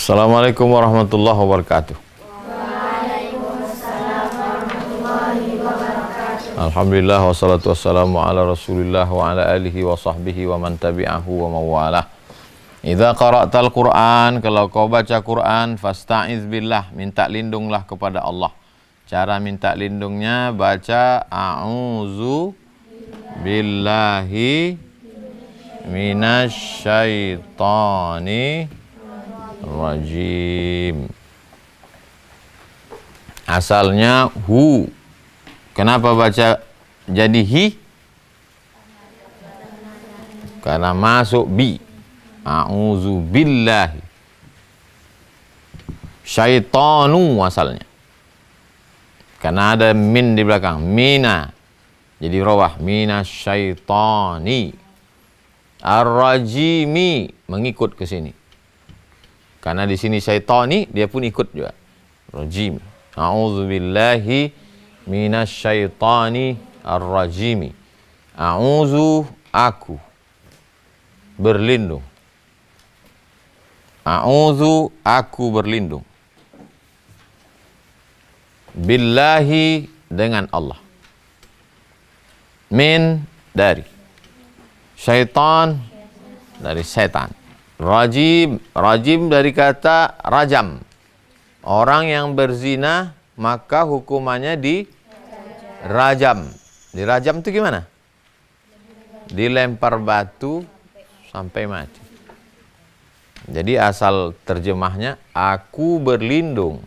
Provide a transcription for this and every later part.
Assalamualaikum warahmatullahi wabarakatuh. Alhamdulillah wassalatu wassalamu ala rasulillah wa ala alihi wa sahbihi wa man tabi'ahu wa mawalah. Idza qara'tal Qur'an, kalau kau baca Quran, fasta'iz billah, minta lindunglah kepada Allah. Cara minta lindungnya baca a'udzu billahi minasyaitani rajim. Asalnya hu. Kenapa baca jadi hi? Karena masuk bi. A'udzu billahi. Syaitanu asalnya. Karena ada min di belakang. Mina. Jadi rawah. Mina syaitani. Ar-rajimi. Mengikut ke sini. Karena di sini syaitani, dia pun ikut juga. Rajim. A'udzu billahi minasyaitani ar-rajimi. A'udzu, aku berlindung. A'udzu, aku berlindung. Billahi, dengan Allah. Min, dari. Syaitan, dari setan. Rajim, rajim dari kata rajam. Orang yang berzina, maka hukumannya di rajam. Di rajam itu gimana? Dilempar batu sampai mati. Jadi asal terjemahnya, aku berlindung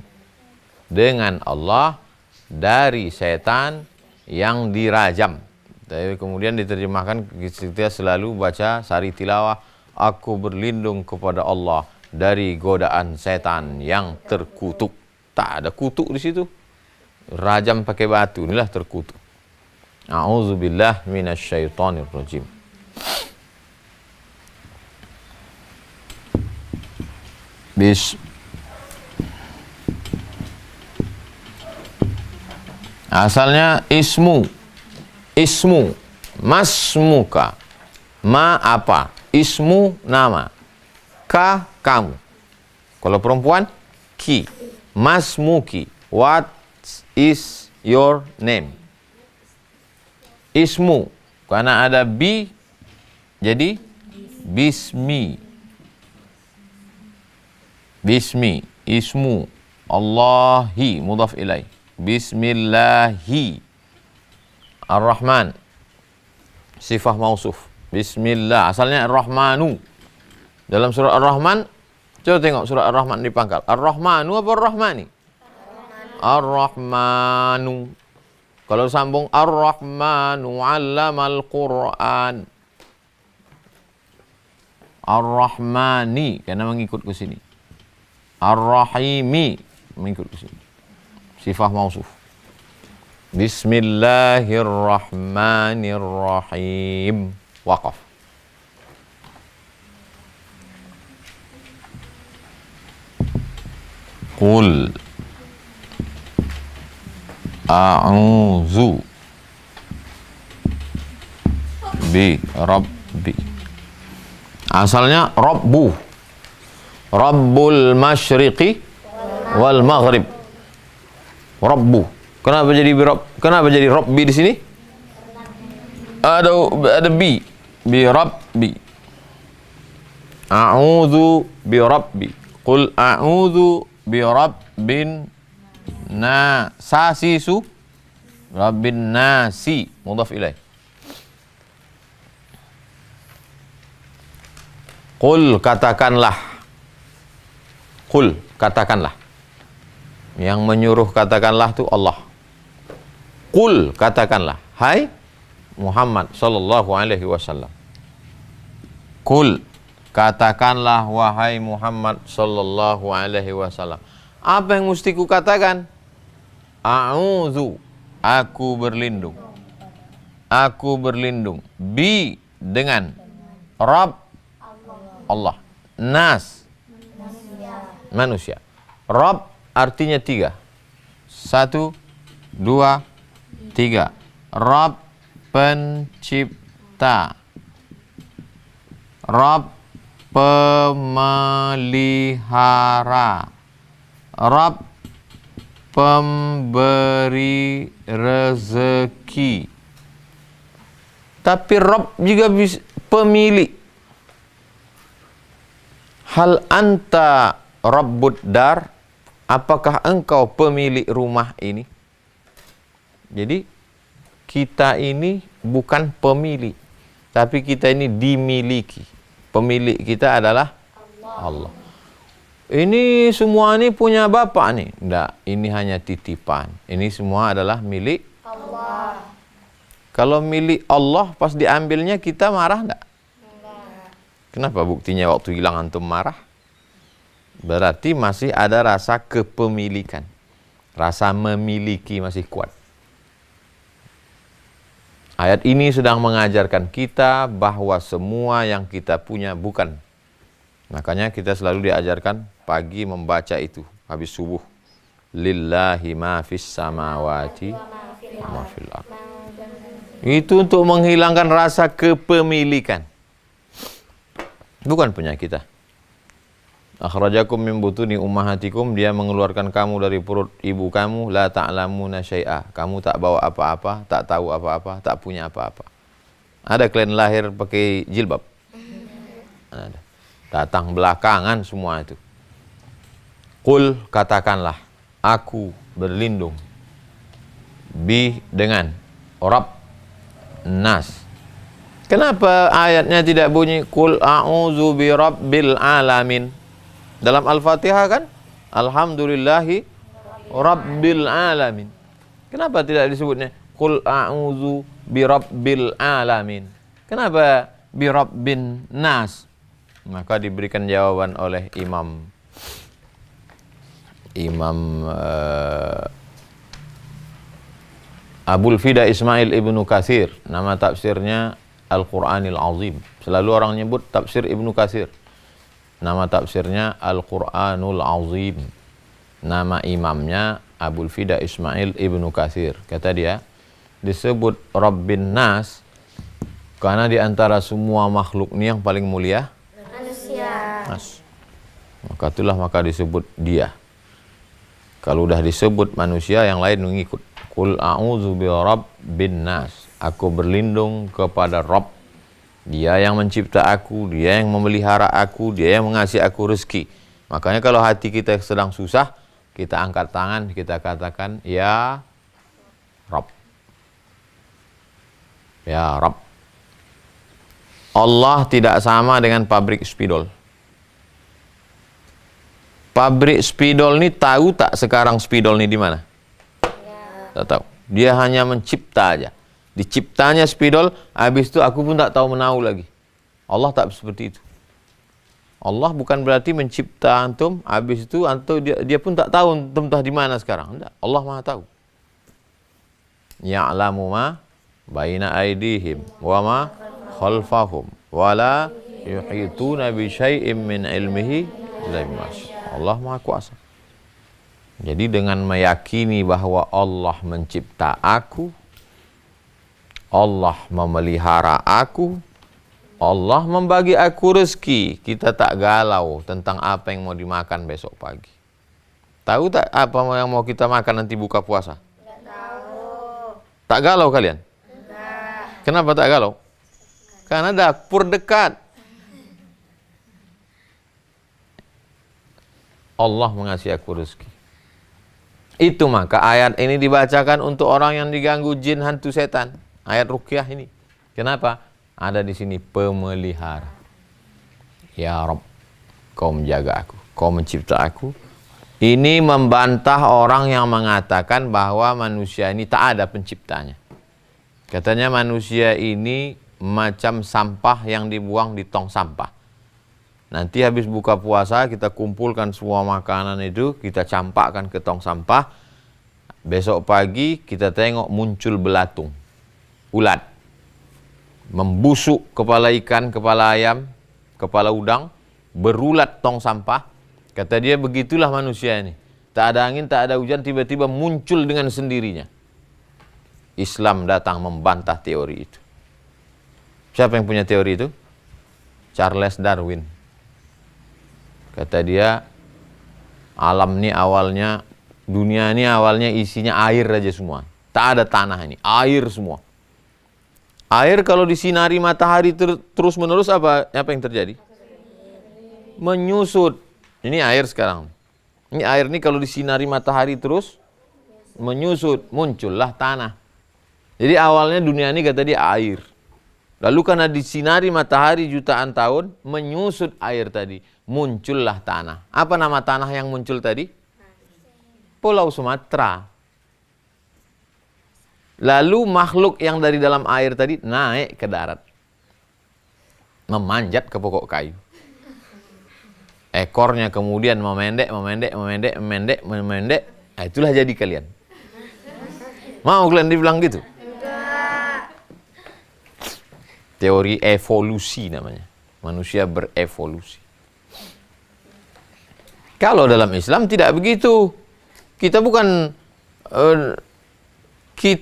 dengan Allah dari setan yang dirajam. Tapi kemudian diterjemahkan, kita selalu baca sari tilawah, aku berlindung kepada Allah dari godaan setan yang terkutuk. Tak ada kutuk di situ. Rajam pakai batu, inilah terkutuk. A'udzubillah minasyaitonir rajim. Asalnya ismu. Ismu, masmuka. Ma apa? Ismu, nama. Ka, kamu. Kalau perempuan, ki. Masmuki, what is your name? Ismu, karena ada bi, jadi bismi. Bismi, ismu. Allahi, mudhaf ilaih. Bismillahi. Ar-Rahman, sifah mausuf. Bismillah, asalnya Ar-Rahmanu. Dalam surah Ar-Rahman, coba tengok surah Ar-Rahman di pangkal. Ar-Rahmanu apa Ar-Rahmani? Ar-Rahmanu. Kalau sambung Ar-Rahmanu 'allamal Qur'an. Ar-Rahmani, karena mengikut ke sini. Ar-Rahimi, mengikut ke sini. Sifah mausuf. Bismillahirrahmanirrahim. Waqaf. Qul a'udzu bi rabbi. Asalnya rabbu. Rabbul masyriqi wal maghrib. Rabbu. Kenapa jadi rabbi di sini? Ada bi. Bi rabbi. A'udzu bi rabbi. Qul a'udzu bi rabbin nasisu. Rabbin nasi, mudhaf ilaih. Qul, katakanlah. Qul, katakanlah. Yang menyuruh katakanlah itu Allah. Qul, katakanlah. Hai Muhammad sallallahu alaihi wasallam. Qul, katakanlah wahai Muhammad sallallahu alaihi wasallam. Apa yang mesti ku katakan? A'udzu, aku berlindung. Aku berlindung. Bi, dengan. Rabb, Allah. Nas, manusia. Rabb artinya 3. 1, 2, 3. Rabb, pencipta. Rabb, pemelihara. Rabb, pemberi rezeki. Tapi Rabb juga bisa pemilik. Hal anta rabbud dar? Apakah engkau pemilik rumah ini? Jadi kita ini bukan pemilik, tapi kita ini dimiliki. Pemilik kita adalah Allah. Ini semua ini punya bapak nih. Enggak, ini hanya titipan. Ini semua adalah milik Allah. Kalau milik Allah pas diambilnya kita marah enggak? Enggak. Kenapa buktinya waktu hilang antum marah? Berarti masih ada rasa kepemilikan. Rasa memiliki masih kuat. Ayat ini sedang mengajarkan kita bahwa semua yang kita punya bukan. Makanya kita selalu diajarkan pagi membaca itu habis subuh. Lillahi ma fis samawati wa ma fil ardh. Itu untuk menghilangkan rasa kepemilikan. Bukan punya kita. Akhrajakum min butuni ummahatikum, dia mengeluarkan kamu dari perut ibu kamu, la ta'lamuna syai'a. Kamu tak bawa apa-apa, tak tahu apa-apa, tak punya apa-apa. Ada kalian lahir pakai jilbab? Ada. Datang belakangan semua itu. Qul, katakanlah, aku berlindung dengan Rabb nas. Kenapa ayatnya tidak bunyi Qul a'udzu bi rabbil alamin? Dalam Al-Fatihah kan alhamdulillahi rabbil alamin. Kenapa tidak disebutnya Qul a'udzu bi rabbil alamin? Kenapa bi rabbin nas? Maka diberikan jawaban oleh Imam Abul Fida Ismail Ibnu Katsir. Nama tafsirnya Al-Quranil Azim. Selalu orang nyebut tafsir Ibnu Katsir. Nama tafsirnya Al-Quranul Azim. Nama imamnya Abul Fida Ismail Ibnu Katsir. Kata dia, disebut Rabbin Nas karena di antara semua makhluk ini yang paling mulia manusia. Nas. Maka disebut dia. Kalau udah disebut manusia, yang lain mengikut. Qul a'udzu bi rabbin nas. Aku berlindung kepada Rabb. Dia yang mencipta aku, dia yang memelihara aku, dia yang mengasih aku rezeki. Makanya kalau hati kita sedang susah, kita angkat tangan, kita katakan, ya Rabb. Ya Rabb. Allah tidak sama dengan pabrik spidol. Pabrik spidol ini tahu tak sekarang spidol ini di mana? Ya. Tak tahu. Dia hanya mencipta aja. Diciptanya spidol, habis itu aku pun tak tahu menau lagi. Allah tak seperti itu. Allah bukan berarti mencipta antum, habis itu antum dia pun tak tahu antum di mana sekarang. Enggak. Allah Maha tahu. Ya'lamu ma baina aydihim wa ma khalfahum wa la yuhituna bi syai'in min ilmihi illa bima syaa. Allah Maha Kuasa. Jadi dengan meyakini bahwa Allah mencipta aku, Allah memelihara aku, Allah membagi aku rezeki, kita tak galau tentang apa yang mau dimakan besok pagi. Tahu tak apa yang mau kita makan nanti buka puasa? Tidak tahu. Tak galau kalian? Tidak. Kenapa tak galau? Karena dapur dekat. Allah mengasihi aku rezeki. Itu maka ayat ini dibacakan untuk orang yang diganggu jin, hantu, setan. Ayat ruqyah ini. Kenapa? Ada di sini pemelihara. Ya Rabb, kau menjaga aku, kau mencipta aku. Ini membantah orang yang mengatakan bahwa manusia ini tak ada penciptanya. Katanya manusia ini macam sampah yang dibuang di tong sampah. Nanti habis buka puasa kita kumpulkan semua makanan itu, kita campakkan ke tong sampah. Besok pagi kita tengok muncul belatung, ulat, membusuk kepala ikan, kepala ayam, kepala udang, berulat tong sampah. Kata dia begitulah manusia ini. Tak ada angin, tak ada hujan, tiba-tiba muncul dengan sendirinya. Islam datang membantah teori itu. Siapa yang punya teori itu? Charles Darwin. Kata dia, alam ini awalnya, dunia ini awalnya isinya air aja semua. Tak ada tanah ini, air semua. Air kalau disinari matahari terus menerus apa yang terjadi? Menyusut. Ini air sekarang. Ini air ini kalau disinari matahari terus menyusut, muncullah tanah. Jadi awalnya dunia ini kata dia air. Lalu karena disinari matahari jutaan tahun, menyusut air tadi, muncullah tanah. Apa nama tanah yang muncul tadi? Pulau Sumatera. Lalu makhluk yang dari dalam air tadi naik ke darat. Memanjat ke pokok kayu. Ekornya kemudian memendek. Nah, itulah jadi kalian. Mau kalian dibilang gitu? Teori evolusi namanya. Manusia berevolusi. Kalau dalam Islam tidak begitu. Kita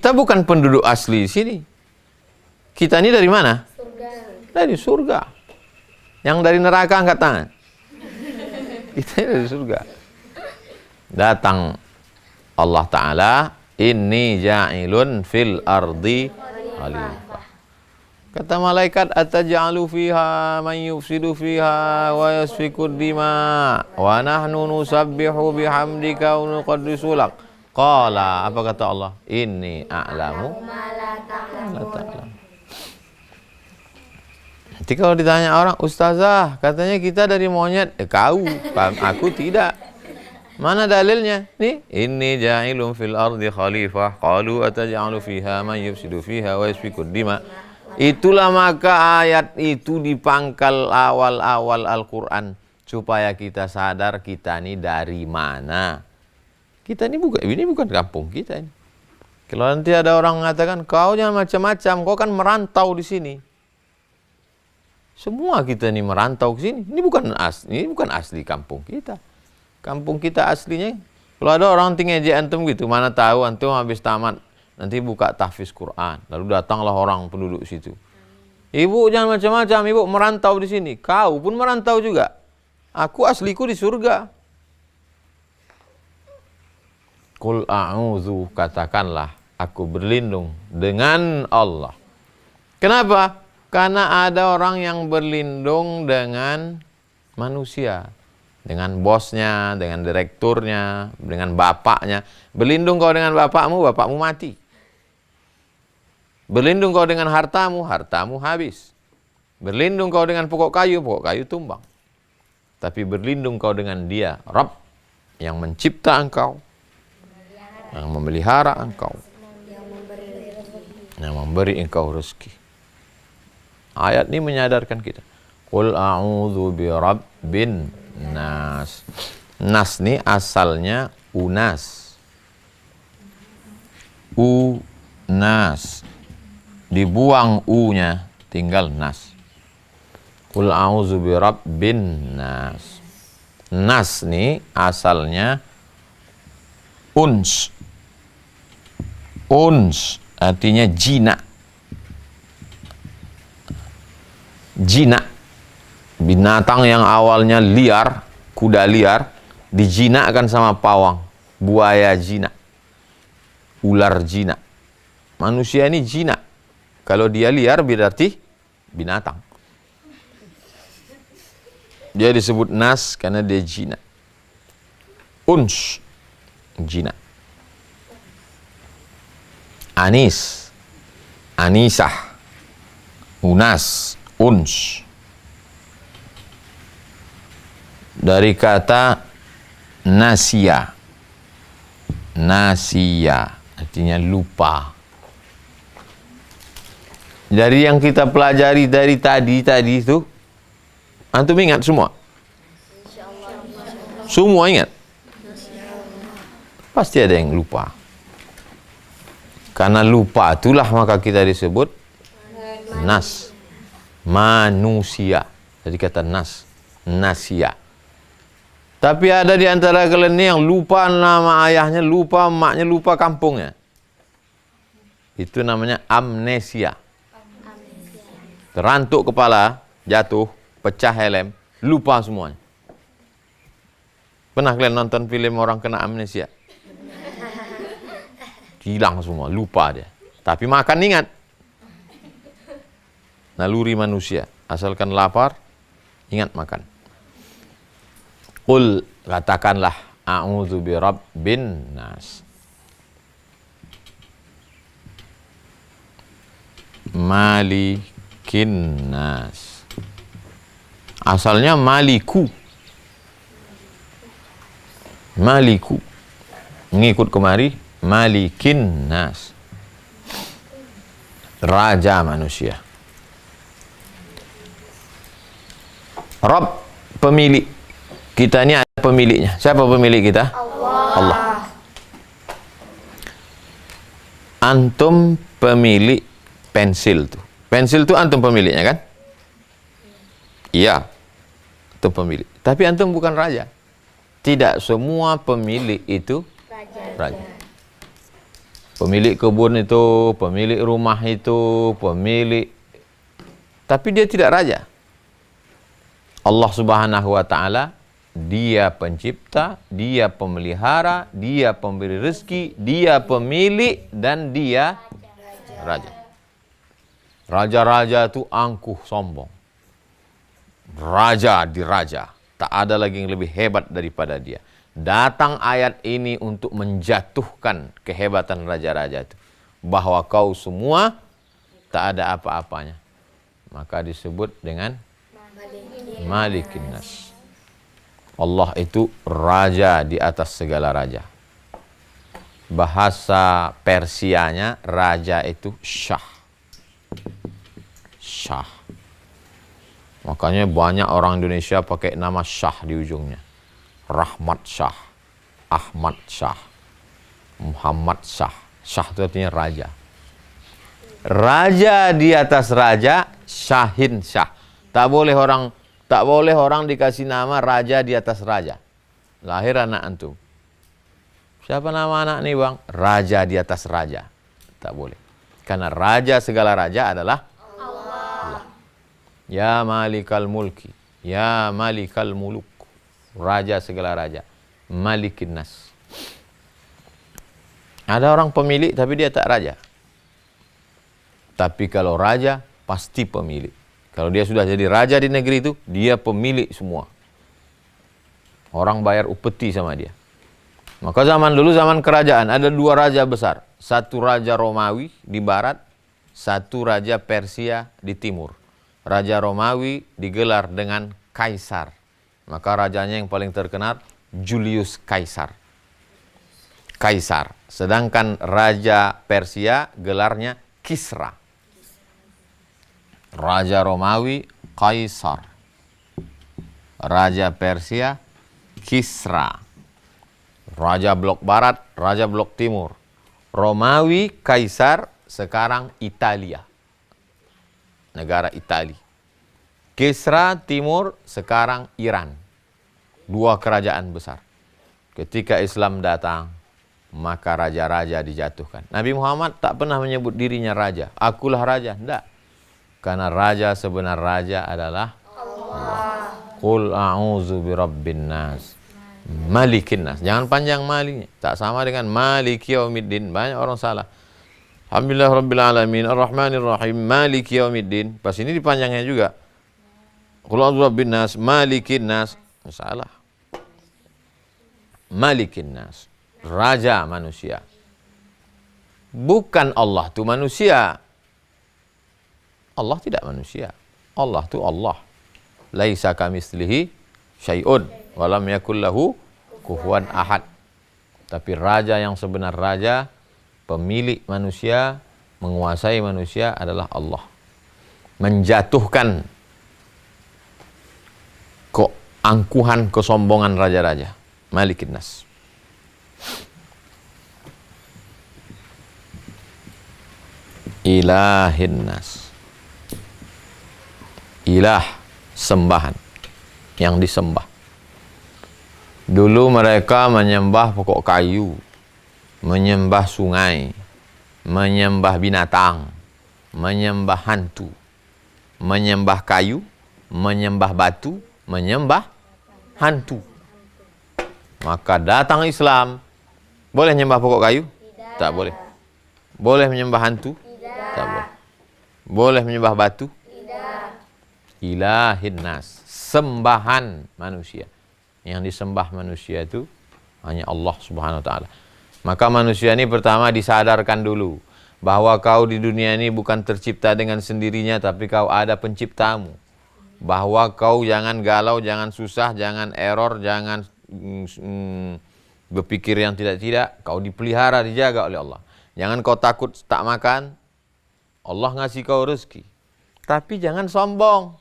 bukan penduduk asli di sini. Kita ini dari mana? Surga. Dari surga. Yang dari neraka angkat tangan. Kita ini dari surga. Datang Allah Ta'ala, inni ja'ilun fil ardi khalifah. Kata malaikat, ataj'alu fiha man yufsidu fiha wa yasfiku dima wa nahnu nusabbihu bihamdika wa nuqaddisu lak. Qala, apa kata Allah? Inni a'lamu ma la ta'lam. Nanti kalau ditanya orang, ustazah, katanya kita dari monyet. Kau, aku tidak. Mana dalilnya? Nih, inni ja'ilun fil ardi khalifah. Qalu ataj'alu fiha man yufsidu fiha wa yasfiku dima. Itulah maka ayat itu dipangkal awal-awal Al-Quran supaya kita sadar kita ini dari mana. Kita ini bukan kampung kita ini. Kalau nanti ada orang mengatakan kau jangan macam-macam, kau kan merantau di sini. Semua kita ini merantau ke sini. Ini bukan asli kampung kita. Kampung kita aslinya. Kalau ada orang ngejek antum gitu, mana tahu antum habis tamat nanti buka tahfiz Quran, lalu datanglah orang penduduk situ. Ibu jangan macam-macam, ibu merantau di sini. Kau pun merantau juga. Aku asliku di surga. Qul a'udzu, katakanlah aku berlindung dengan Allah. Kenapa? Karena ada orang yang berlindung dengan manusia, dengan bosnya, dengan direkturnya, dengan bapaknya. Berlindung kau dengan bapakmu mati. Berlindung kau dengan hartamu habis. Berlindung kau dengan pokok kayu tumbang. Tapi berlindung kau dengan Dia, Rabb, yang mencipta engkau, yang memelihara engkau, yang memberi engkau rezeki. Ayat ini menyadarkan kita. Qul a'udzu birabbin nas. Nas ini asalnya unas. Unas. Dibuang u-nya, tinggal nas. Qul a'udzu birabbin nas. Nas nih asalnya uns. Uns artinya jinak. Jinak. Binatang yang awalnya liar, kuda liar, dijinakkan sama pawang, buaya jinak, ular jinak. Manusia ini jinak. Kalau dia liar berarti binatang. Dia disebut nas karena dia jinak. Uns, jinak. Anis, anisah, unas, uns. Dari kata nasia. Nasia artinya lupa. Dari yang kita pelajari dari tadi itu, antum ingat semua? Semua ingat? Pasti ada yang lupa. Karena lupa itulah maka kita disebut nas. Manusia. Jadi kata nas. Nasia. Tapi ada di antara kalian ini yang lupa nama ayahnya, lupa emaknya, lupa kampungnya. Itu namanya amnesia. Terantuk kepala, jatuh, pecah helm, lupa semuanya. Pernah kalian nonton film orang kena amnesia? Hilang semua, lupa dia. Tapi makan ingat. Naluri manusia, asalkan lapar, ingat makan. Qul, katakanlah, a'udzu birabbin nas. Malikin nas. Asalnya maliku. Maliku. Ngikut kemari, malikin nas. Raja manusia. Rabb, pemilik. Kita ini ada pemiliknya. Siapa pemilik kita? Allah. Antum pemilik pensil tuh. Pensil tuh antum pemiliknya kan? Iya. Antum pemilik. Tapi antum bukan raja. Tidak semua pemilik itu raja. Pemilik kebun itu, pemilik rumah itu, pemilik. Tapi dia tidak raja. Allah Subhanahu wa Ta'ala, Dia pencipta, Dia pemelihara, Dia pemberi rezeki, Dia pemilik, dan Dia raja. Raja-raja itu angkuh, sombong. Raja diraja. Tak ada lagi yang lebih hebat daripada dia. Datang ayat ini untuk menjatuhkan kehebatan raja-raja itu. Bahwa kau semua tak ada apa-apanya. Maka disebut dengan Malikin Nas. Allah itu raja di atas segala raja. Bahasa Persianya raja itu Syah. Syah. Makanya banyak orang Indonesia pakai nama Syah di ujungnya. Rahmat Syah, Ahmad Syah, Muhammad Syah. Syah itu artinya raja. Raja di atas raja, Syahin Syah. Tak boleh orang dikasih nama raja di atas raja. Lahir anak antum. Siapa nama anak nih bang? Raja di atas raja. Tak boleh. Karena raja segala raja adalah Allah. Ya malikal mulki. Ya malikal muluk. Raja segala raja. Malikin nas. Ada orang pemilik tapi dia tak raja. Tapi kalau raja pasti pemilik. Kalau dia sudah jadi raja di negeri itu, dia pemilik semua. Orang bayar upeti sama dia. Maka zaman dulu, zaman kerajaan, ada dua raja besar. Satu raja Romawi di barat, satu raja Persia di timur. Raja Romawi digelar dengan Kaisar. Maka rajanya yang paling terkenal, Julius Kaisar. Kaisar. Sedangkan raja Persia gelarnya Kisra. Raja Romawi, Kaisar. Raja Persia, Kisra. Raja blok barat, raja blok timur. Romawi, Kaisar, sekarang Italia. Negara Italia. Kisra timur, sekarang Iran. Dua kerajaan besar. Ketika Islam datang, maka raja-raja dijatuhkan. Nabi Muhammad tak pernah menyebut dirinya raja. Akulah raja. Tidak. Karena raja sebenar raja adalah Allah. Qul a'udzu birabbin nas. Malikin nas. Jangan panjang maliknya. Tak sama dengan maliki yaumiddin. Banyak orang salah. Alhamdulillah rabbil alamin arrahmanir rahim maliki yaumiddin. Pas ini dipanjangnya juga. Qul a'udzu birabbin nas malikin nas. Salah. Malikin nas. Raja manusia. Bukan Allah tu manusia. Allah tidak manusia. Allah tu Allah. Laisa kamitslihi syai'un wa lam yakul lahu kufuwan ahad. Tapi raja yang sebenar raja, pemilik manusia, menguasai manusia adalah Allah. Menjatuhkan keangkuhan, kesombongan raja-raja. Malikin nas. Ilahin nas. Ilah, sembahan, yang disembah. Dulu mereka menyembah pokok kayu, menyembah sungai, menyembah binatang, menyembah hantu, menyembah kayu, menyembah batu, menyembah hantu. Maka datang Islam. Boleh menyembah pokok kayu? Tidak. Tak boleh. Boleh menyembah hantu? Tidak. Tak boleh. Boleh menyembah batu? Tidak. Ilahin nas, sembahan manusia. Yang disembah manusia itu hanya Allah Subhanahu wa taala. Maka manusia ini pertama disadarkan dulu bahwa kau di dunia ini bukan tercipta dengan sendirinya, tapi kau ada penciptamu. Bahwa kau jangan galau, jangan susah, jangan error, jangan berpikir yang tidak-tidak. Kau dipelihara, dijaga oleh Allah. Jangan kau takut tak makan, Allah ngasih kau rezeki. Tapi jangan sombong.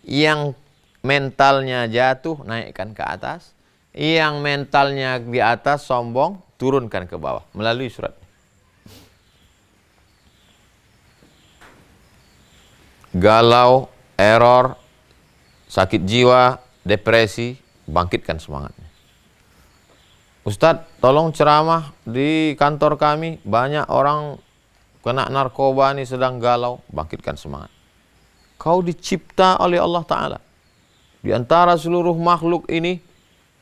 Yang mentalnya jatuh, naikkan ke atas. Yang mentalnya di atas, sombong, turunkan ke bawah. Melalui surat. Galau, error, sakit jiwa, depresi, bangkitkan semangatnya. Ustadz, tolong ceramah di kantor kami, banyak orang kena narkoba ini sedang galau, bangkitkan semangat. Kau dicipta oleh Allah Ta'ala. Di antara seluruh makhluk ini,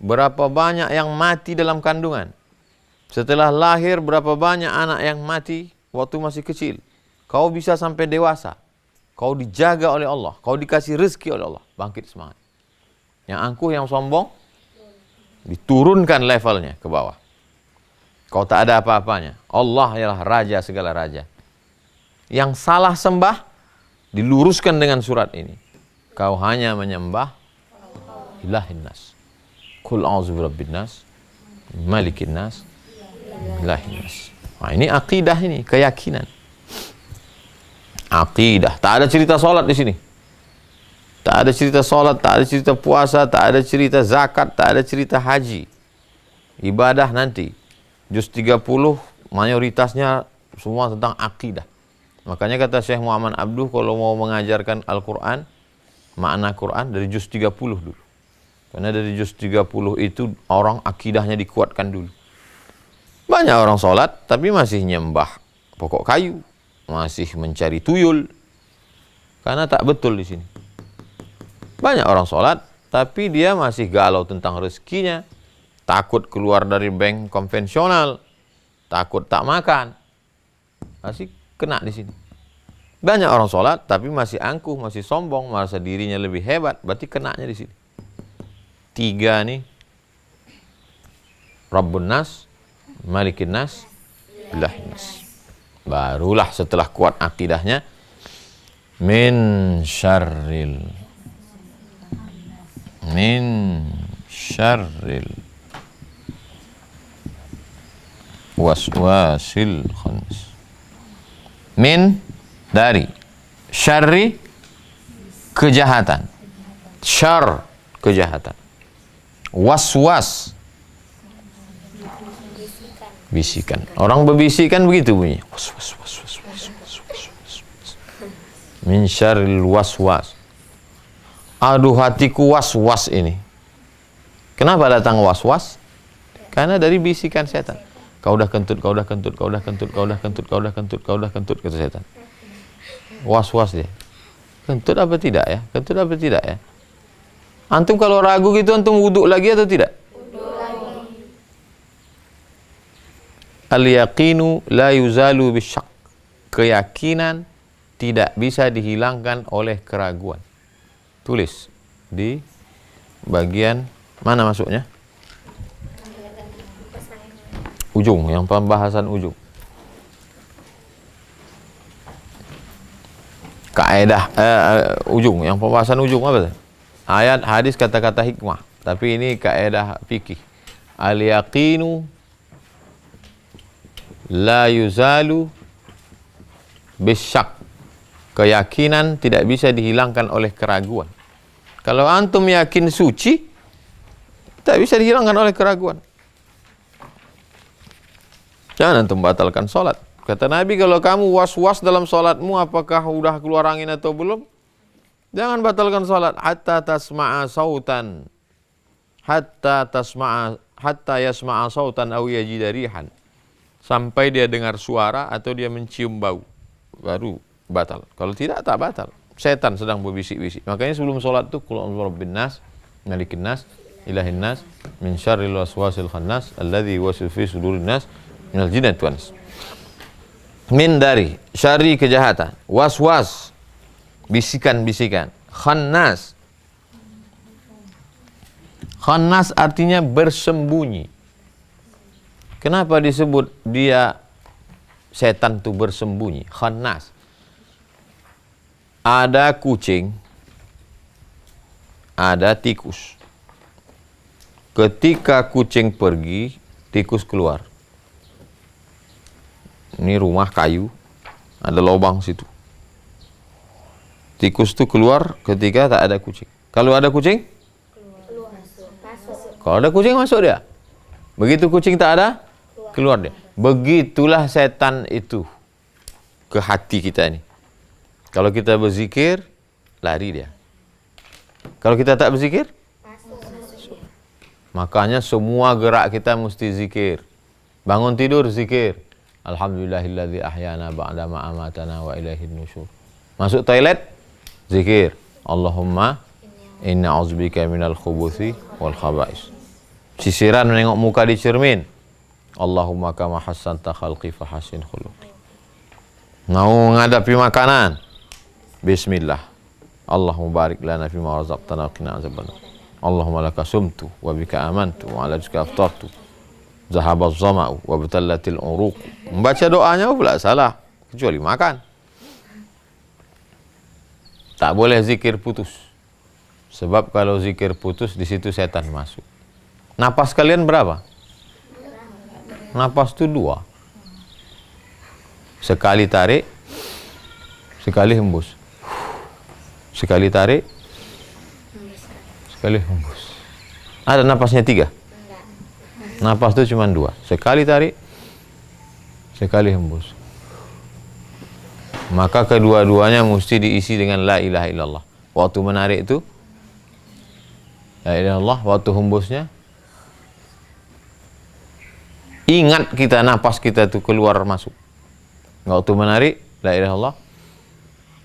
berapa banyak yang mati dalam kandungan. Setelah lahir, berapa banyak anak yang mati waktu masih kecil. Kau bisa sampai dewasa. Kau dijaga oleh Allah. Kau dikasih rezeki oleh Allah. Bangkit semangat. Yang angkuh, yang sombong, diturunkan levelnya ke bawah. Kau tak ada apa-apanya. Allah ialah raja segala raja. Yang salah sembah, diluruskan dengan surat ini. Kau hanya menyembah ilahin nas. Qul a'udzu birabbin nas, malikin nas, ilahin nas. Nah, ini akidah, ini keyakinan. Akidah. Tak ada cerita solat di sini. Tak ada cerita solat, tak ada cerita puasa, tak ada cerita zakat, tak ada cerita haji. Ibadah nanti. Juz 30 mayoritasnya semua tentang akidah. Makanya kata Syekh Muhammad Abduh, kalau mau mengajarkan Al-Quran, makna Quran dari juz 30 dulu. Karena dari juz 30 itu orang akidahnya dikuatkan dulu. Banyak orang solat tapi masih nyembah pokok kayu, masih mencari tuyul. Karena tak betul di sini. Banyak orang sholat, tapi dia masih galau tentang rezekinya, takut keluar dari bank konvensional, takut tak makan, masih kena di sini. Banyak orang sholat, tapi masih angkuh, masih sombong, merasa dirinya lebih hebat, berarti kenanya di sini. 3 nih, Rabbun Nas, Malikin Nas, Ilahin Nas. Barulah setelah kuat akidahnya, min syarril waswasil khannas. Min, dari, syarri, kejahatan, syar, kejahatan, waswas, bisikan. Orang berbisikan begitu bunyi. Was. Min syarril waswas. Aduh, hatiku was-was ini. Kenapa datang was-was? Karena dari bisikan setan. Kau udah kentut, kau udah kentut, kau udah kentut, kau udah kentut, kau udah kentut, kau udah kentut, kata setan. Was-was dia. Kentut apa tidak ya? Kentut apa tidak ya? Antum kalau ragu gitu, antum wuduk lagi atau tidak? Al-yaqinu la yuzalu bisyak. Keyakinan tidak bisa dihilangkan oleh keraguan. Tulis di bagian mana masuknya? Ujung, yang pembahasan ujung. Kaedah ujung, yang pembahasan ujung apa? Ayat, hadis, kata-kata hikmah. Tapi ini kaedah fikih. Al-yaqinu la yuzalu bisyak. Keyakinan tidak bisa dihilangkan oleh keraguan. Kalau antum yakin suci, tak bisa dihilangkan oleh keraguan. Jangan antum batalkan sholat. Kata Nabi, kalau kamu was-was dalam sholatmu, apakah udah keluar angin atau belum? Jangan batalkan sholat. Hatta tasma'a sautan. Hatta yasma'a sautan aw yajida rihan. Sampai dia dengar suara atau dia mencium bau. Baru batal. Kalau tidak, tak batal. Setan sedang berbisik-bisik. Makanya sebelum sholat tuh, qul a'udzu birabbin nas, malikin nas, ilahin nas min syarril waswasil khannas alladzi yuwaswisu fi sudurin nas minal jinnati wan nas. Min dari syarri kejahatan, waswas bisikan-bisikan, khannas. Khannas artinya bersembunyi. Kenapa disebut dia setan itu bersembunyi? Khannas. Ada kucing, ada tikus. Ketika kucing pergi, tikus keluar. Ini rumah kayu, ada lubang situ. Tikus itu keluar ketika tak ada kucing. Kalau ada kucing? Kalau ada kucing masuk dia. Begitu kucing tak ada, keluar dia. Begitulah setan itu ke hati kita ini. Kalau kita berzikir, lari dia. Kalau kita tak berzikir, masuk. Makanya semua gerak kita mesti zikir. Bangun tidur, zikir. Alhamdulillahilladzi ahyana ba'dama amatana wa ilaihin nusyur. Masuk toilet, zikir. Allahumma inna a'udzubika minal khubuthi wal khaba'is. Sisiran menengok muka di cermin. Allahumma kama hassanta khalqi fa hassin khuluqi. Mau menghadapi makanan, bismillah. Allahumma barik lana fima razaqtana wa qina azabannar. Allahumma laka sumtu wa bika amantu wa ala rizqika aftartu. Zahabaz zama'u wa batallatil uruq. Membaca doanya pula salah, kecuali makan. Tak boleh zikir putus. Sebab kalau zikir putus di situ setan masuk. Napas kalian berapa? Napas itu 2. Sekali tarik, sekali hembus. Sekali tarik, sekali hembus. Ada napasnya 3? Napas itu cuma 2. Sekali tarik, sekali hembus. Maka kedua-duanya mesti diisi dengan la ilaha illallah. Waktu menarik itu la ilaha illallah, waktu hembusnya ingat kita napas kita itu keluar masuk. Waktu menarik la ilaha illallah,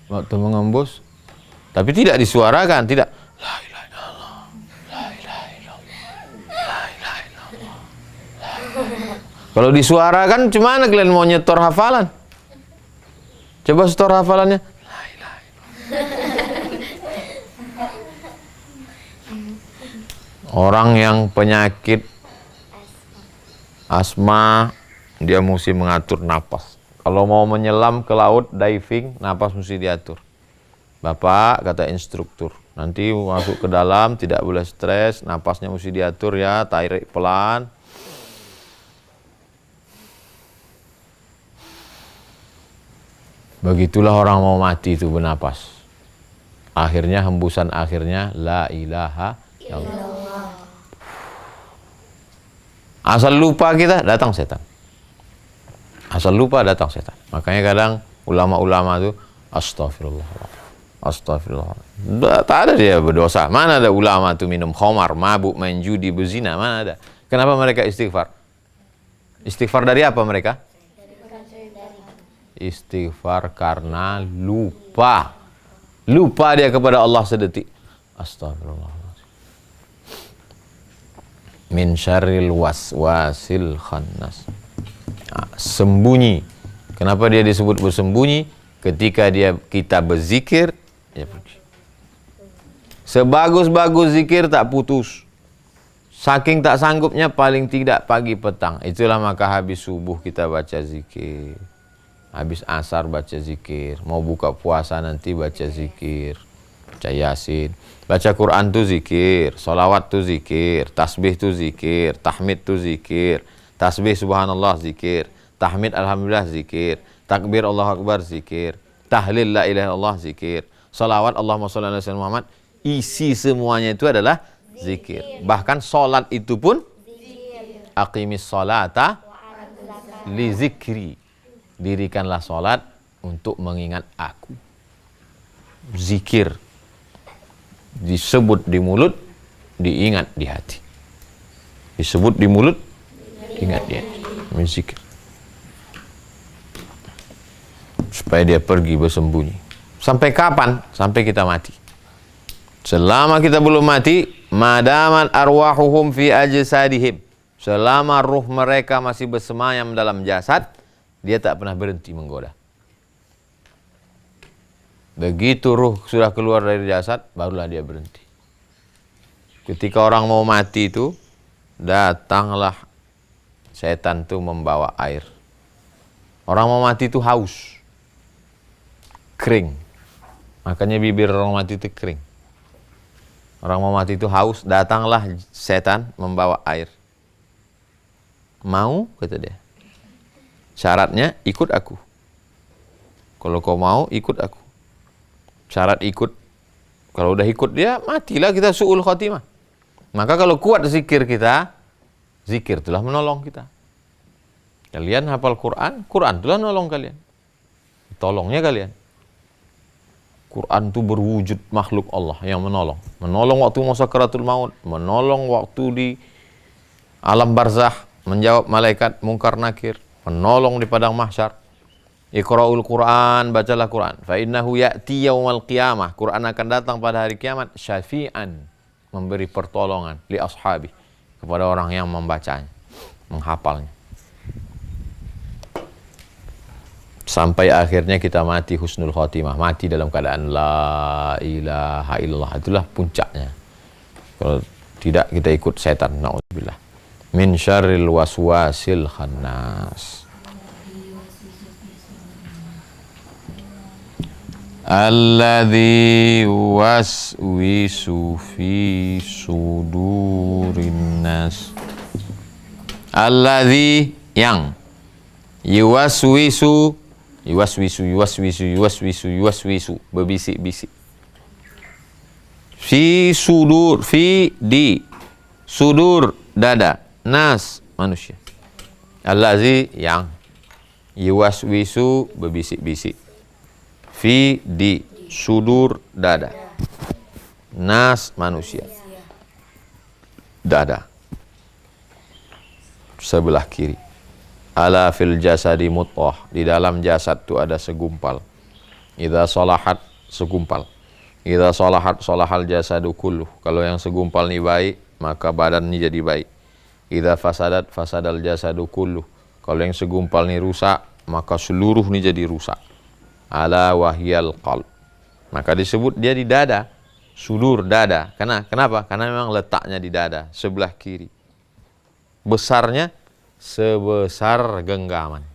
waktu mengembus, tapi tidak disuarakan, tidak la ilaha illallah, la ilaha illallah, la ilaha illallah. Kalau disuarakan, gimana kalian mau nyetor hafalan? Coba setor hafalannya. La ilaha illallah. Orang yang penyakit asma, dia mesti mengatur napas. Kalau mau menyelam ke laut, diving, napas mesti diatur. Bapak, kata instruktur, nanti masuk ke dalam, tidak boleh stres, napasnya mesti diatur ya, tarik pelan. Begitulah orang mau mati itu bernapas. Akhirnya, hembusan akhirnya, la ilaha illallah. Asal lupa kita, datang setan. Asal lupa datang setan. Makanya kadang ulama-ulama itu astagfirullah. Astagfirullah. Tak ada dia berdosa. Mana ada ulama itu minum khamar, mabuk, main judi, berzina, mana ada? Kenapa mereka istighfar? Istighfar dari apa mereka? Istighfar karena lupa. Lupa dia kepada Allah sedetik. Astagfirullah. Min syarril waswasil khannas. Sembunyi. Kenapa dia disebut bersembunyi? Ketika kita berzikir, dia pergi. Sebagus-bagus zikir tak putus. Saking tak sanggupnya, paling tidak pagi petang. Itulah maka habis subuh kita baca zikir. Habis asar baca zikir. Mau buka puasa nanti baca zikir. Baca Yasin. Baca Quran tu zikir. Salawat tu zikir. Tasbih tu zikir. Tahmid tu zikir. Tasbih subhanallah zikir. Tahmid alhamdulillah zikir. Takbir Allahu Akbar zikir. Tahlil la ilaha illallah zikir. Salawat Allahumma shalli ala sayyidina Muhammad. Isi semuanya itu adalah zikir. Bahkan solat itu pun zikir. Aqimis salata li zikri. Dirikanlah solat untuk mengingat aku. Zikir. Disebut di mulut, diingat di hati. Disebut di mulut, diingat di hati. Zikir. Supaya dia pergi bersembunyi. Sampai kapan? Sampai kita mati. Selama kita belum mati, madaman arwahuhum fi ajsadihim, selama ruh mereka masih bersemayam dalam jasad, dia tak pernah berhenti menggoda. Begitu ruh sudah keluar dari jasad, barulah dia berhenti. Ketika orang mau mati itu, datanglah setan itu membawa air. Orang mau mati itu haus, kering. Makanya bibir orang mati itu kering. Orang mau mati itu haus, datanglah setan membawa air. Mau, kata dia. Syaratnya ikut aku. Kalau kau mau, ikut aku. Syarat ikut. Kalau udah ikut dia, matilah kita su'ul khotimah. Maka kalau kuat zikir kita, zikir itulah menolong kita. Kalian hafal Quran, Quran itulah menolong kalian. Tolongnya kalian. Quran itu berwujud makhluk Allah yang menolong. Menolong waktu sakaratul maut, menolong waktu di alam barzakh, menjawab malaikat mungkar nakir, menolong di padang mahsyar. Iqra'ul Quran, bacalah Quran. Fa innahu ya'ti yaumal qiyamah. Quran akan datang pada hari kiamat syafi'an, memberi pertolongan li ashabi, kepada orang yang membacanya, menghafalnya. Sampai akhirnya kita mati husnul khotimah, mati dalam keadaan la ilaha illallah. Itulah puncaknya. Kalau tidak kita ikut setan, naudzubillah. Min syarril waswasil khannas. Alladzi waswisu fi sudurin nas. Alladzi yang yuwaswisu berbisik-bisik. Fi sudur, fi di sudur dada, nas manusia. Allazi yang yuwaswisu berbisik-bisik. Fi di sudur dada, nas manusia. Dada sebelah kiri. Ala fil jasadi mut'ah, di dalam jasad itu ada segumpal. Idza salahat, segumpal. Idza salahat salahal jasadu kulluh. Kalau yang segumpal ini baik, maka badan ini jadi baik. Idza fasadat fasadal jasadu kulluh. Kalau yang segumpal ini rusak, maka seluruh ini jadi rusak. Ala wahyal qalb. Maka disebut dia di dada, sudur dada. Kenapa? Karena memang letaknya di dada, sebelah kiri. Besarnya sebesar genggaman.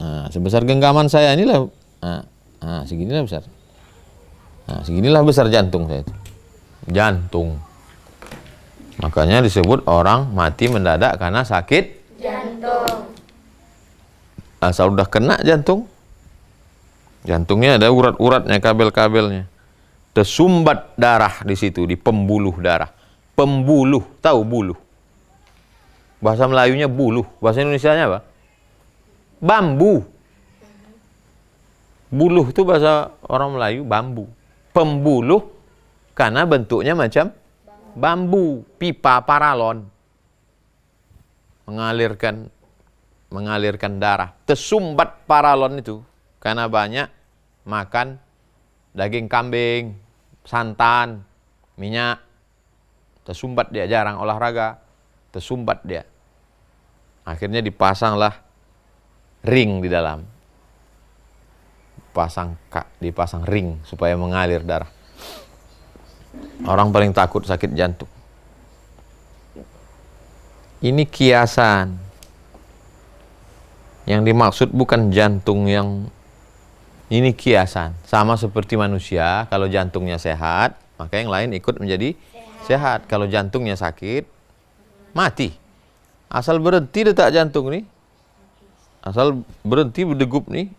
Nah, sebesar genggaman saya inilah, seginilah besar. Nah, seginilah besar jantung saya itu. Jantung. Makanya disebut orang mati mendadak karena sakit jantung. Asal udah kena jantung, jantungnya ada urat-uratnya, kabel-kabelnya. Tersumbat darah di situ, di pembuluh darah. Pembuluh, tahu buluh? Bahasa Melayunya buluh, bahasa Indonesianya apa? Bambu. Buluh itu bahasa orang Melayu, bambu. Pembuluh karena bentuknya macam bambu, pipa paralon. Mengalirkan darah. Tersumbat paralon itu karena banyak makan daging kambing, santan, minyak. Tersumbat dia, jarang olahraga, tersumbat dia. Akhirnya dipasanglah ring di dalam. Dipasang ring supaya mengalir darah. Orang paling takut sakit jantung. Ini kiasan. Yang dimaksud bukan jantung yang ini kiasan. Sama seperti manusia, kalau jantungnya sehat, maka yang lain ikut menjadi sehat. Kalau jantungnya sakit, mati. Asal berhenti detak jantung nih, asal berhenti berdegup nih,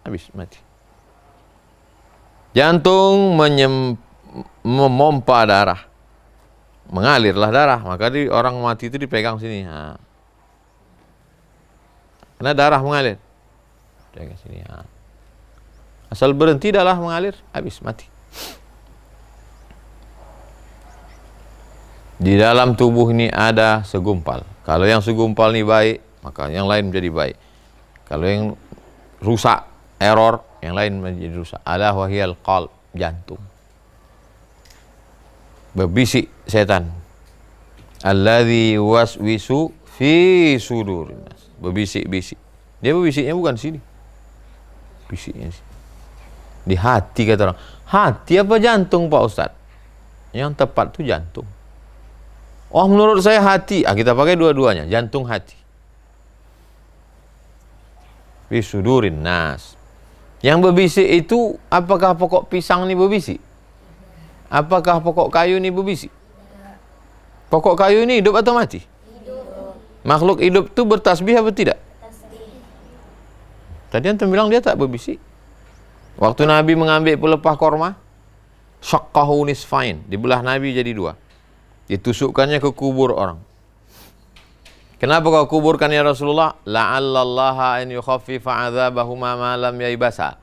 habis mati. Jantung memompa darah, mengalirlah darah. Maka orang mati itu dipegang sini. Nah. Karena darah mengalir, pegang sini. Nah. Asal berhenti darah mengalir, habis mati. Di dalam tubuh ini ada segumpal. Kalau yang segumpal ini baik, maka yang lain menjadi baik. Kalau yang rusak, error, yang lain menjadi rusak. Ala wahiyal qalb, jantung. Berbisik setan. Alladzi waswisu fi sudurin nas. Berbisik-bisik. Dia berbisiknya bukan sini. Bisiknya sini. Di hati kata orang. Hati apa jantung Pak Ustaz? Yang tepat itu jantung. Oh menurut saya hati. Kita pakai dua-duanya. Jantung hati. Fi sudurin nas. Yang berbisik itu apakah pokok pisang ini berbisik? Apakah pokok kayu ini berbisik? Pokok kayu ini hidup atau mati? Hidup. Makhluk hidup itu bertasbih atau tidak? Tasbih. Tadi antum bilang dia tak berbisik. Waktu Nabi mengambil pelepah korma, syaqqahu nisfain, dibelah Nabi jadi dua. Ditusukkannya ke kubur orang. Kenapa kau kuburkan ya Rasulullah? La'allallaha an yukhaffifa 'adzabahuma ma lam yaibasa.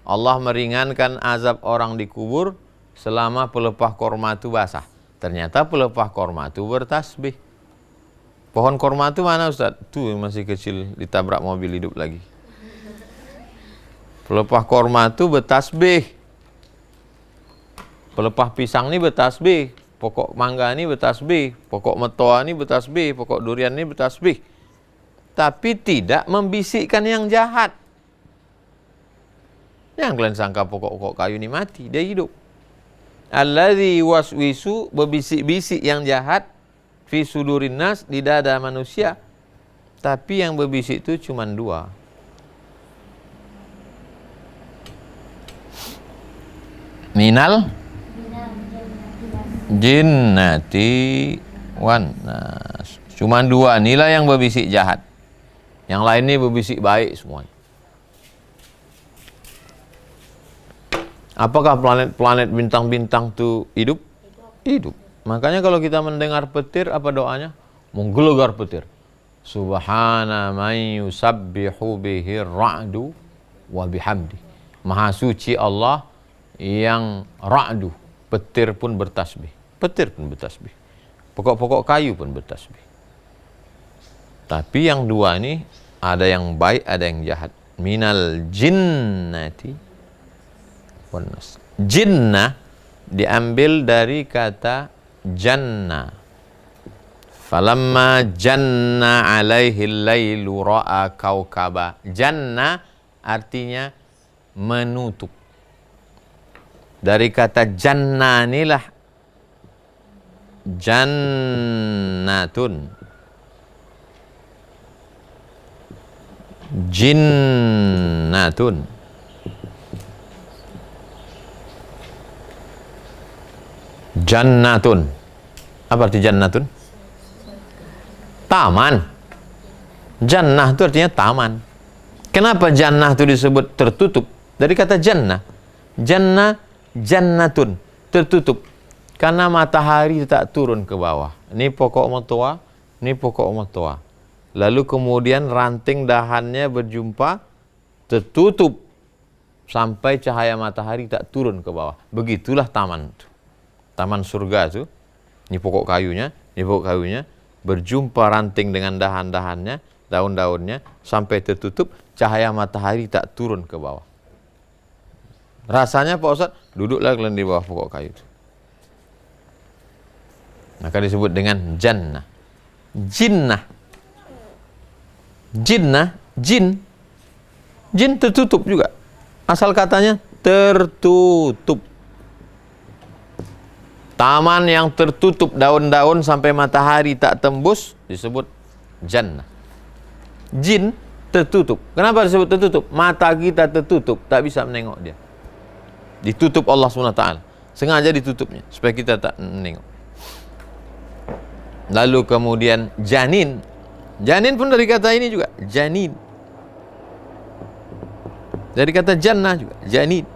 Allah meringankan azab orang di kubur selama pelepah korma itu basah. Ternyata pelepah korma itu bertasbih. Pohon korma itu mana Ustaz? Tuh masih kecil ditabrak mobil hidup lagi. Pelepah korma itu bertasbih. Pelepah pisang ini bertasbih. Pokok mangga ini bertasbih. Pokok metoa ini bertasbih. Pokok durian ini bertasbih. Tapi tidak membisikkan yang jahat. Yang kalian sangka pokok-pokok kayu ini mati, dia hidup. Alladzi waswisu, berbisik-bisik yang jahat fi sudurin nas, di dada manusia. Tapi yang berbisik itu cuma dua. Minal jinnati wan nas. Cuma dua inilah yang berbisik jahat. Yang lain ini berbisik baik semuanya. Apakah planet-planet bintang-bintang itu hidup? Hidup. Makanya kalau kita mendengar petir, apa doanya? Menggelegar petir. Subhana man yusabbihu bihi ra'du wa bihamdi. Maha suci Allah yang ra'du, petir pun bertasbih. Petir pun bertasbih. Pokok-pokok kayu pun bertasbih. Tapi yang dua ini, ada yang baik, ada yang jahat. Minal jinnati wan nas. Jinnah diambil dari kata janna. Falamma janna alaihi lailu ra'a kaukaba. Janna artinya menutup. Dari kata janna inilah jannatun. Jinnatun. Jannatun. Apa arti jannatun? Taman. Jannah itu artinya taman. Kenapa jannah itu disebut tertutup? Dari kata jannah. Jannah, jannatun, tertutup. Karena matahari tak turun ke bawah. Ini pokok matoa, ini pokok matoa. Lalu kemudian ranting dahannya berjumpa, tertutup sampai cahaya matahari tak turun ke bawah. Begitulah taman itu. Taman surga itu. Ini pokok kayunya, ini pokok kayunya, berjumpa ranting dengan dahan-dahannya, daun-daunnya, sampai tertutup, cahaya matahari tak turun ke bawah. Rasanya Pak Ustaz, duduklah kalian di bawah pokok kayu itu. Maka disebut dengan jannah. Jinnah. Jinnah, jin. Jin tertutup juga. Asal katanya tertutup. Taman yang tertutup daun-daun sampai matahari tak tembus disebut jannah. Jin tertutup. Kenapa disebut tertutup? Mata kita tertutup, tak bisa menengok dia. Ditutup Allah SWT. Sengaja ditutupnya supaya kita tak menengok. Lalu kemudian janin. Janin pun dari kata ini juga, janin. Dari kata jannah juga, janin.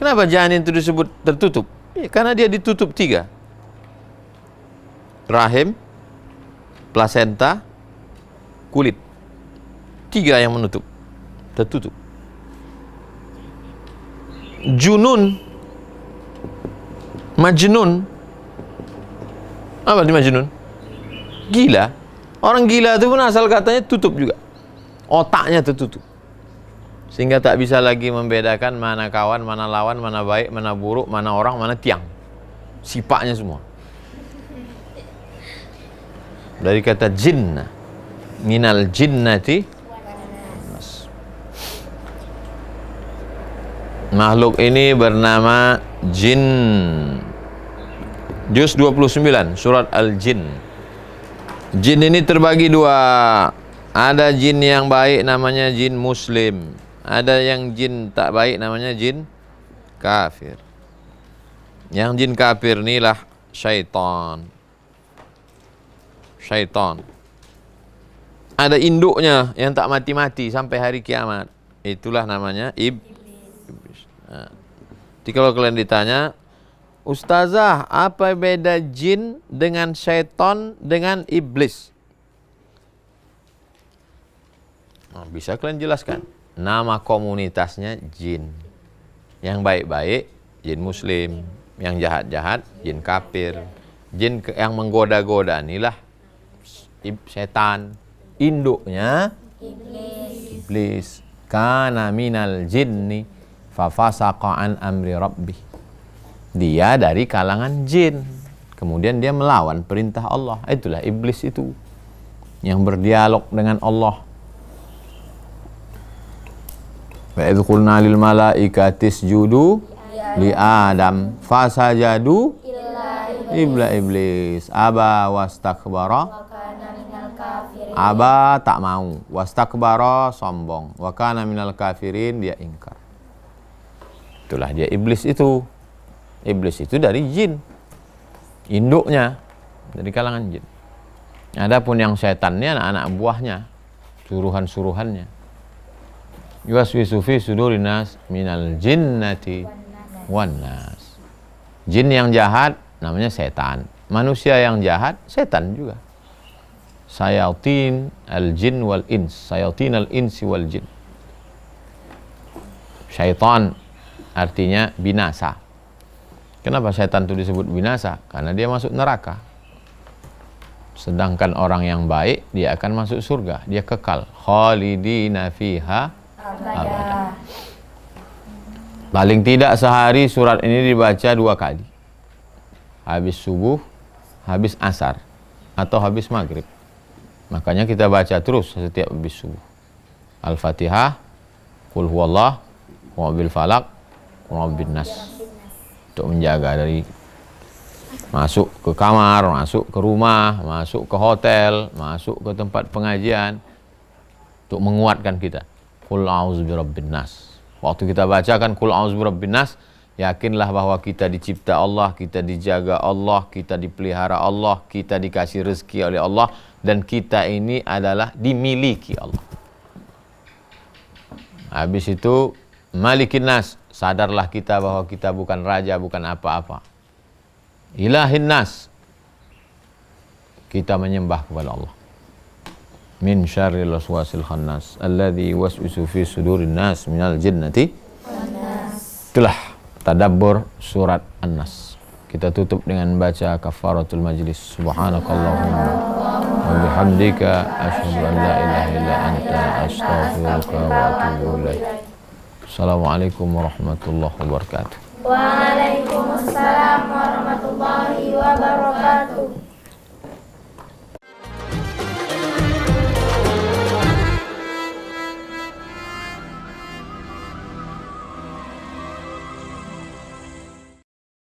Kenapa janin itu disebut tertutup? Ya, karena dia ditutup 3. Rahim, plasenta, kulit. 3 yang menutup. Tertutup. Junun, majnun. Apa arti majnun? Gila. Orang gila itu pun asal katanya tutup juga. Otaknya tertutup. Sehingga tak bisa lagi membedakan mana kawan, mana lawan, mana baik, mana buruk, mana orang, mana tiang. Sifatnya semua. Dari kata jinnah, minal jinnati, makhluk ini bernama jin. Juz 29 surat Al-Jin. Jin ini terbagi dua. Ada jin yang baik namanya jin muslim, ada yang jin tak baik namanya jin kafir. Yang jin kafir inilah syaitan. Syaitan. Ada induknya yang tak mati-mati sampai hari kiamat. Itulah namanya iblis. Nah, jadi kalau kalian ditanya, Ustazah, apa beda jin dengan syaitan dengan iblis? Nah, bisa kalian jelaskan? Nama komunitasnya jin. Yang baik-baik, jin muslim. Yang jahat-jahat, jin kafir. Jin yang menggoda-goda inilah setan. Induknya iblis. Kana minal jinni fafasaqa an amri rabbih. Dia dari kalangan jin. Kemudian dia melawan perintah Allah. Itulah iblis itu. Yang berdialog dengan Allah. Wa idh qulna lil malaikati isjudu li Adam fasajadu illa iblis aba wastakbara. Aba tak mau, wastakbara sombong, wa kana minal kafirin dia ingkar. Itulah dia iblis itu. Iblis itu dari jin. Induknya dari kalangan jin. Adapun yang setannya anak-anak buahnya, suruhan-suruhannya. Yuwaswisu fi sudurin nas minal jinnati wan nas. Jin yang jahat namanya setan. Manusia yang jahat setan juga. Sayatin al-jin wal ins. Sayatin al-insi wal jin. Syaitan artinya binasa. Kenapa setan itu disebut binasa? Karena dia masuk neraka. Sedangkan orang yang baik dia akan masuk surga. Dia kekal. Khalidina fiha abada. Paling tidak sehari surat ini dibaca 2 kali. Habis subuh, habis asar, atau habis maghrib. Makanya kita baca terus setiap habis subuh. Al-Fatihah, Qul huwallah, wa bil falaq, wa bin nas. Untuk menjaga dari masuk ke kamar, masuk ke rumah, masuk ke hotel, masuk ke tempat pengajian, untuk menguatkan kita. Qul a'udzu birabbin nas. Waktu kita bacakan Qul a'udzu birabbin nas, yakinlah bahwa kita dicipta Allah, kita dijaga Allah, kita dipelihara Allah, kita dikasih rezeki oleh Allah, dan kita ini adalah dimiliki Allah. Habis itu Malikin nas, sadarlah kita bahwa kita bukan raja, bukan apa-apa. Ilahin nas, kita menyembah kepada Allah. Min syarril waswasil khannas alladzi yuwaswisu fi sudurin nas minal jinnati wan nas. Itulah tadabbur surat An-Nas. Kita tutup dengan baca kafaratul majlis. Subhanakallahumma wa bihamdika asyhadu an la ilaha illa anta astaghfiruka wa atubu ilaik. Assalamualaikum warahmatullahi wabarakatuh. Waalaikumsalam warahmatullahi wabarakatuh.